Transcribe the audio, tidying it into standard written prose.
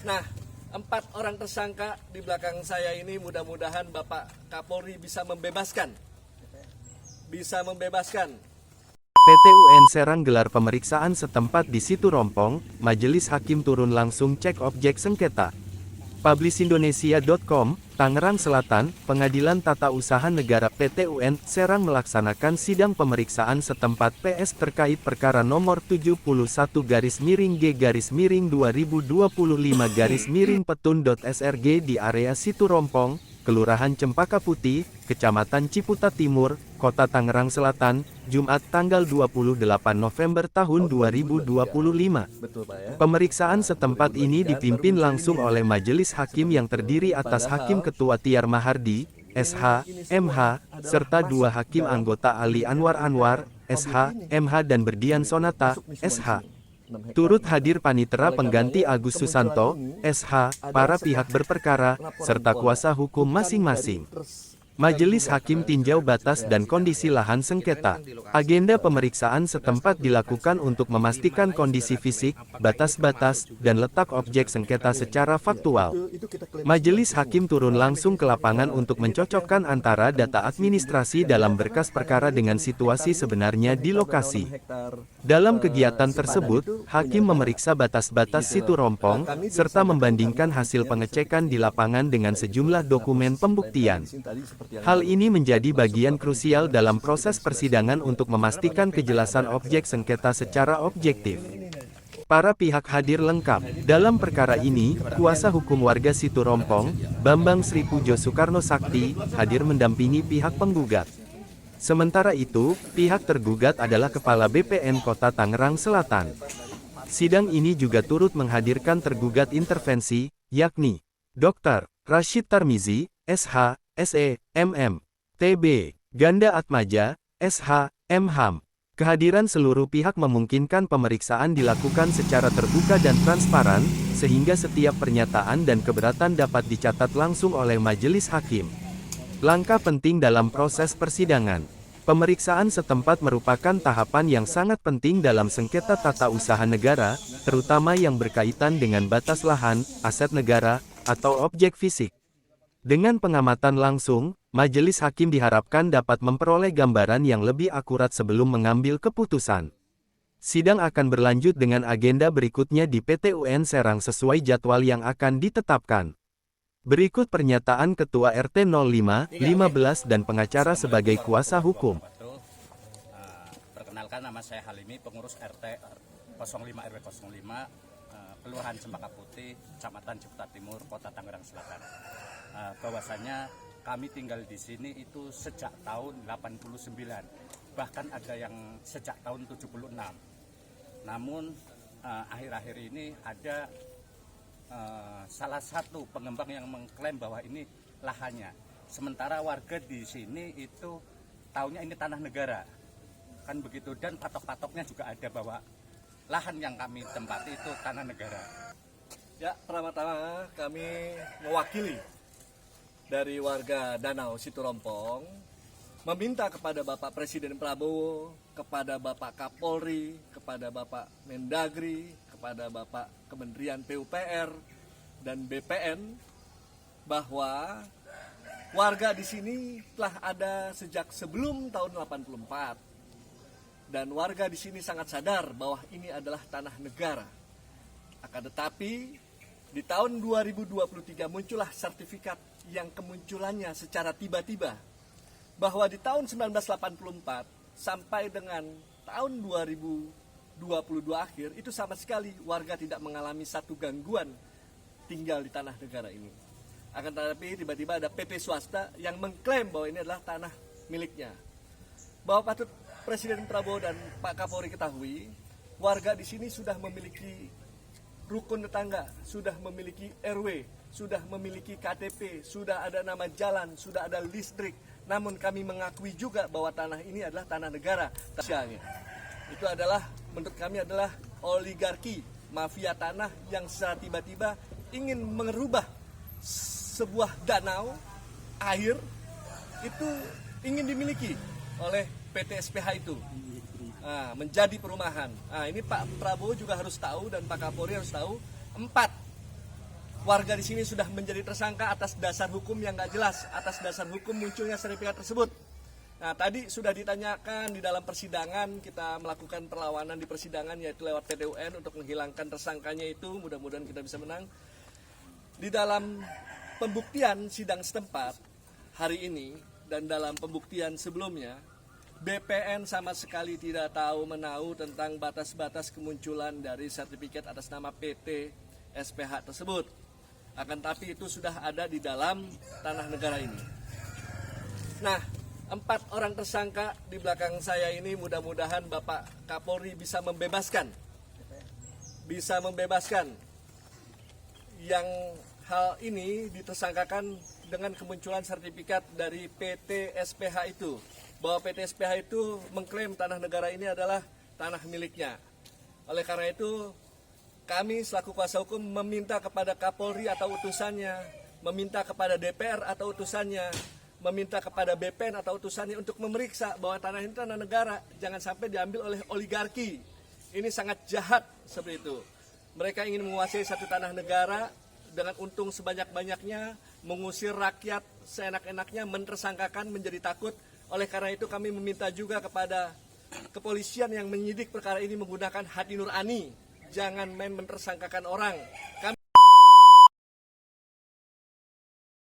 Nah, 4 orang tersangka di belakang saya ini mudah-mudahan Bapak Kapolri bisa membebaskan. PT UN Serang gelar pemeriksaan setempat di Situ Rompong, Majelis Hakim turun langsung cek objek sengketa. Publisindonesia.com, Tangerang Selatan, Pengadilan Tata Usaha Negara PT UN Serang melaksanakan sidang pemeriksaan setempat PS terkait perkara nomor 71-G-2025-Petun.SRG di area Situ Rompong, Kelurahan Cempaka Putih, Kecamatan Ciputat Timur, Kota Tangerang Selatan, Jumat tanggal 28 November tahun 2025. Pemeriksaan setempat ini dipimpin langsung oleh Majelis Hakim yang terdiri atas Hakim Ketua Tiar Mahardi, SH, MH, serta 2 Hakim anggota Ali Anwar, SH, MH dan Berdian Sonata, SH. Turut hadir panitera pengganti Agus Susanto, SH, para pihak berperkara, serta kuasa hukum masing-masing. Majelis Hakim tinjau batas dan kondisi lahan sengketa. Agenda pemeriksaan setempat dilakukan untuk memastikan kondisi fisik, batas-batas, dan letak objek sengketa secara faktual. Majelis Hakim turun langsung ke lapangan untuk mencocokkan antara data administrasi dalam berkas perkara dengan situasi sebenarnya di lokasi. Dalam kegiatan tersebut, Hakim memeriksa batas-batas Situ Rompong, serta membandingkan hasil pengecekan di lapangan dengan sejumlah dokumen pembuktian. Hal ini menjadi bagian krusial dalam proses persidangan untuk memastikan kejelasan objek sengketa secara objektif. Para pihak hadir lengkap. Dalam perkara ini, kuasa hukum warga Situ Rompong, Bambang Sri Pujo Soekarno Sakti, hadir mendampingi pihak penggugat. Sementara itu, pihak tergugat adalah Kepala BPN Kota Tangerang Selatan. Sidang ini juga turut menghadirkan tergugat intervensi, yakni Dr. Rashid Tarmizi, SH, SE, MM, TB, Ganda Atmaja, SH, MHAM. Kehadiran seluruh pihak memungkinkan pemeriksaan dilakukan secara terbuka dan transparan, sehingga setiap pernyataan dan keberatan dapat dicatat langsung oleh majelis hakim. Langkah penting dalam proses persidangan. Pemeriksaan setempat merupakan tahapan yang sangat penting dalam sengketa tata usaha negara, terutama yang berkaitan dengan batas lahan, aset negara, atau objek fisik. Dengan pengamatan langsung, majelis hakim diharapkan dapat memperoleh gambaran yang lebih akurat sebelum mengambil keputusan. Sidang akan berlanjut dengan agenda berikutnya di PT UN Serang sesuai jadwal yang akan ditetapkan. Berikut pernyataan Ketua RT 05, 15 dan pengacara sebagai kuasa hukum. Perkenalkan, nama saya Halimi, pengurus RT 05 RW 05, Kelurahan Cempaka Putih, Kecamatan Ciputat Timur, Kota Tangerang Selatan. Bahwasanya kami tinggal di sini itu sejak tahun 89, bahkan ada yang sejak tahun 76. Namun akhir-akhir ini ada salah satu pengembang yang mengklaim bahwa ini lahannya. Sementara warga di sini itu taunya ini tanah negara, kan begitu, dan patok-patoknya juga ada bahwa lahan yang kami tempati itu tanah negara. Ya, pertama-tama kami mewakili dari warga Danau Situ Rompong meminta kepada Bapak Presiden Prabowo, kepada Bapak Kapolri, kepada Bapak Mendagri, kepada Bapak Kementerian PUPR dan BPN bahwa warga di sini telah ada sejak sebelum tahun 84 dan warga di sini sangat sadar bahwa ini adalah tanah negara. Akan tetapi di tahun 2023 muncullah sertifikat yang kemunculannya secara tiba-tiba, bahwa di tahun 1984 sampai dengan tahun 2022 akhir itu sama sekali warga tidak mengalami satu gangguan tinggal di tanah negara ini. Akan tetapi tiba-tiba ada PT swasta yang mengklaim bahwa ini adalah tanah miliknya. Bahwa patut Presiden Prabowo dan Pak Kapolri ketahui, warga di sini sudah memiliki rukun tetangga, sudah memiliki RW, sudah memiliki KTP, sudah ada nama jalan, sudah ada listrik. Namun kami mengakui juga bahwa tanah ini adalah tanah negara. Itu adalah, menurut kami adalah oligarki, mafia tanah yang secara tiba-tiba ingin merubah sebuah danau, air, itu ingin dimiliki oleh PT SPH itu. Menjadi perumahan. Ini Pak Prabowo juga harus tahu dan Pak Kapolri harus tahu, 4 warga di sini sudah menjadi tersangka atas dasar hukum yang nggak jelas, atas dasar hukum munculnya sertifikat tersebut. Nah, tadi sudah ditanyakan di dalam persidangan, kita melakukan perlawanan di persidangan yaitu lewat PT UN untuk menghilangkan tersangkanya itu, mudah-mudahan kita bisa menang. Di dalam pembuktian sidang setempat hari ini dan dalam pembuktian sebelumnya, BPN sama sekali tidak tahu menahu tentang batas-batas kemunculan dari sertifikat atas nama PT SPH tersebut. Akan tapi itu sudah ada di dalam tanah negara ini. Nah, 4 orang tersangka di belakang saya ini mudah-mudahan Bapak Kapolri bisa membebaskan. Yang hal ini ditersangkakan dengan kemunculan sertifikat dari PT SPH itu. Bahwa PT SPH itu mengklaim tanah negara ini adalah tanah miliknya. Oleh karena itu, kami selaku kuasa hukum meminta kepada Kapolri atau utusannya, meminta kepada DPR atau utusannya, meminta kepada BPN atau utusannya untuk memeriksa bahwa tanah ini tanah negara, jangan sampai diambil oleh oligarki. Ini sangat jahat seperti itu. Mereka ingin menguasai satu tanah negara dengan untung sebanyak-banyaknya, mengusir rakyat seenak-enaknya, mentersangkakan, menjadi takut. Oleh karena itu kami meminta juga kepada kepolisian yang menyidik perkara ini menggunakan hati nurani. Jangan main mentersangkakan orang. Kami